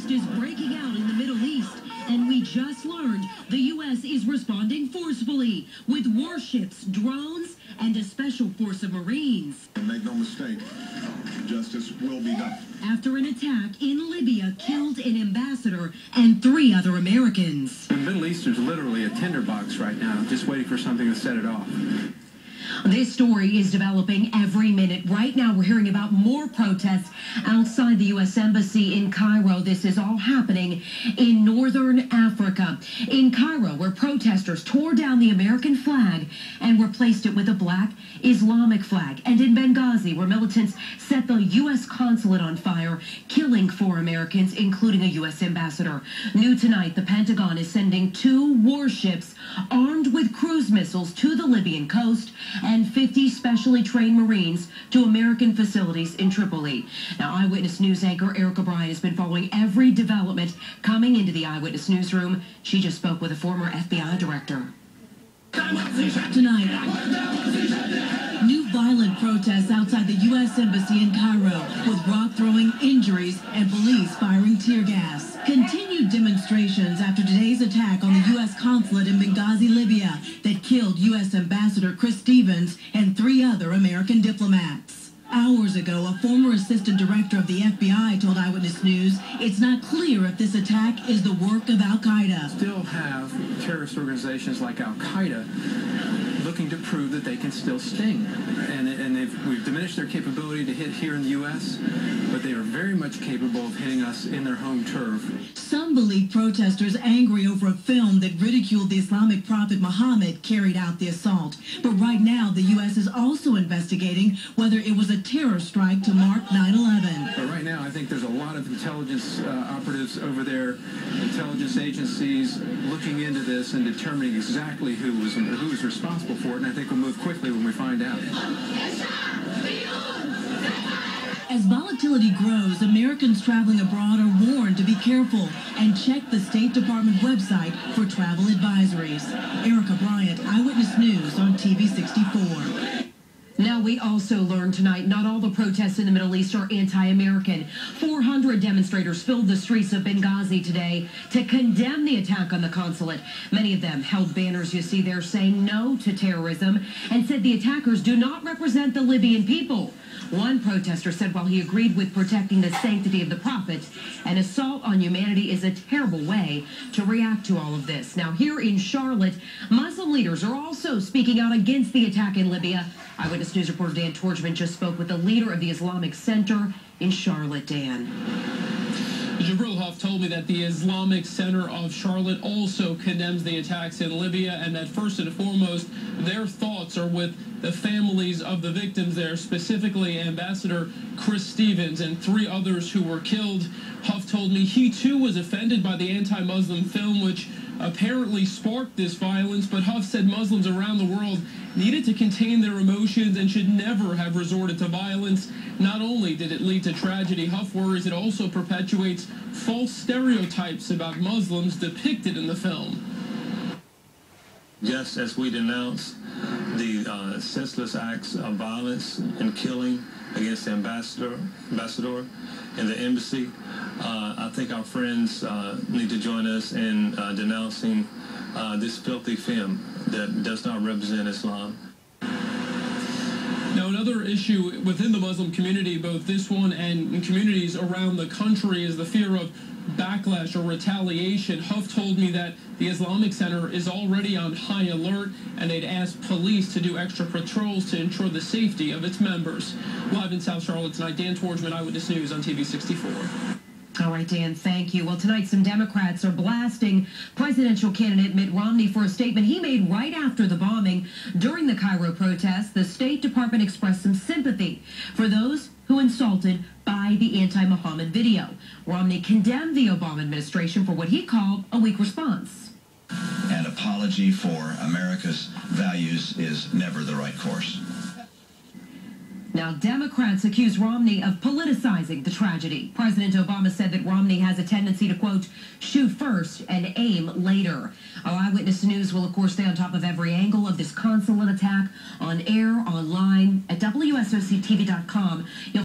unrest is breaking out in the Middle East, and we just learned the U.S. is responding forcefully with warships, drones, and a special force of Marines. And make no mistake, justice will be done. After an attack in Libya killed an ambassador and 3 other Americans. The Middle East is literally a tinderbox right now, just waiting for something to set it off. This story is developing every minute. Right now, we're hearing about more protests outside the U.S. Embassy in Cairo. This is all happening in northern Africa. In Cairo, where protesters tore down the American flag and replaced it with a black Islamic flag. And in Benghazi, where militants set the U.S. consulate on fire, killing 4 Americans, including a U.S. ambassador. New tonight, the Pentagon is sending 2 warships armed with cruise missiles to the Libyan coast and 50 specially trained Marines to American facilities in Tripoli. Now, Eyewitness News anchor Erica Bryant has been following every development coming into the Eyewitness newsroom. She just spoke with a former FBI director. Tonight, new violent protests outside the U.S. Embassy in Cairo, with rock-throwing, injuries, and police firing tear gas. Continued demonstrations after today's attack on the U.S. consulate in Benghazi, Libya, that killed U.S. Ambassador Chris Stevens and 3 other American diplomats. Hours ago, a former assistant director of the FBI told Eyewitness News it's not clear if this attack is the work of Al-Qaeda. Still have terrorist organizations like Al-Qaeda looking to prove that they can still sting. And we've diminished their capability to hit here in the U.S., but they are very much capable of hitting us in their home turf. Some believe protesters angry over a film that ridiculed the Islamic prophet Muhammad carried out the assault. But right now, the U.S. is also investigating whether it was a terror strike to mark 9/11. But right now, I think there's a lot of intelligence operatives over there, intelligence agencies looking into this and determining exactly who was responsible for it, and I think we'll move quickly when we find out. As volatility grows, Americans traveling abroad are warned to be careful and check the State Department website for travel advisories. Erica Bryant, Eyewitness News on TV 64. Now, we also learned tonight not all the protests in the Middle East are anti-American. 400 demonstrators filled the streets of Benghazi today to condemn the attack on the consulate. Many of them held banners you see there saying no to terrorism and said the attackers do not represent the Libyan people. One protester said while he agreed with protecting the sanctity of the prophet, an assault on humanity is a terrible way to react to all of this. Now, here in Charlotte, Muslim leaders are also speaking out against the attack in Libya. Eyewitness News reporter Dan Torchman just spoke with the leader of the Islamic Center in Charlotte. Dan. Jibril Hough told me that the Islamic Center of Charlotte also condemns the attacks in Libya, and that first and foremost, their thoughts are with the families of the victims there, specifically Ambassador Chris Stevens and 3 others who were killed. Hough told me he too was offended by the anti-Muslim film, which apparently sparked this violence, but Hough said Muslims around the world needed to contain their emotions and should never have resorted to violence. Not only did it lead to tragedy, Hough worries it also perpetuates false stereotypes about Muslims depicted in the film. Just as we denounce the senseless acts of violence and killing against the ambassador and the embassy, I think our friends need to join us in denouncing this filthy film that does not represent Islam. Now, another issue within the Muslim community, both this one and in communities around the country, is the fear of backlash or retaliation. Hough told me that the Islamic Center is already on high alert, and they'd asked police to do extra patrols to ensure the safety of its members. Live in South Charlotte tonight, Dan Torchman, Eyewitness News on TV 64. All right, Dan, thank you. Well, tonight some Democrats are blasting presidential candidate Mitt Romney for a statement he made right after the bombing. During the Cairo protests, the State Department expressed some sympathy for those who insulted by the anti-Muhammad video. Romney condemned the Obama administration for what he called a weak response. An apology for America's values is never the right course. Now, Democrats accuse Romney of politicizing the tragedy. President Obama said that Romney has a tendency to, quote, shoot first and aim later. Our Eyewitness News will, of course, stay on top of every angle of this consulate attack on air, online, at WSOCTV.com.